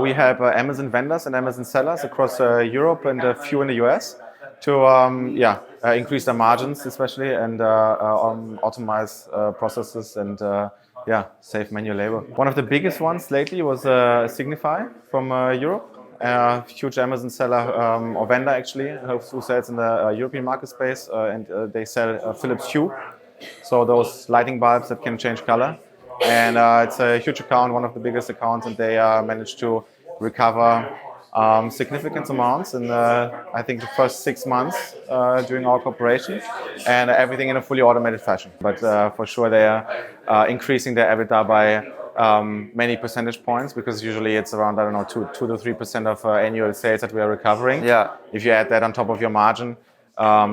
we help Amazon vendors and Amazon sellers across Europe and a few in the US to increase their margins especially and optimize processes and save manual labor. One of the biggest ones lately was Signify from Europe. Huge Amazon seller or vendor actually who sells in the European market space and they sell Philips Hue, so those lighting bulbs that can change color, and it's a huge account, one of the biggest accounts, and they managed to recover significant amounts in I think the first 6 months during our cooperation, and everything in a fully automated fashion. But for sure they are increasing their EBITDA by many percentage points, because usually it's around, I don't know, 2 to 3% of annual sales that we are recovering. Yeah. If you add that on top of your margin,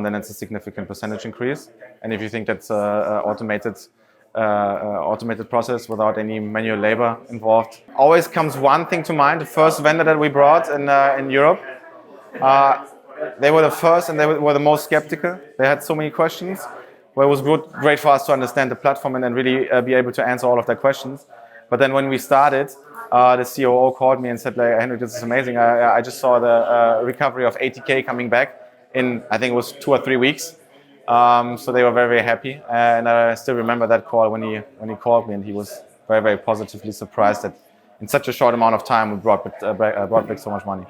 then it's a significant percentage increase. And if you think that's automated process without any manual labor involved. Always comes one thing to mind. The first vendor that we brought in Europe, they were the first and they were the most skeptical. They had so many questions. Well, it was great for us to understand the platform and then really be able to answer all of their questions. But then when we started, the COO called me and said, like, Henrik, this is amazing. I just saw the recovery of 80K coming back in, I think it was 2 or 3 weeks. So they were very, very happy. And I still remember that call when he called me, and he was very, very positively surprised that in such a short amount of time we brought back so much money.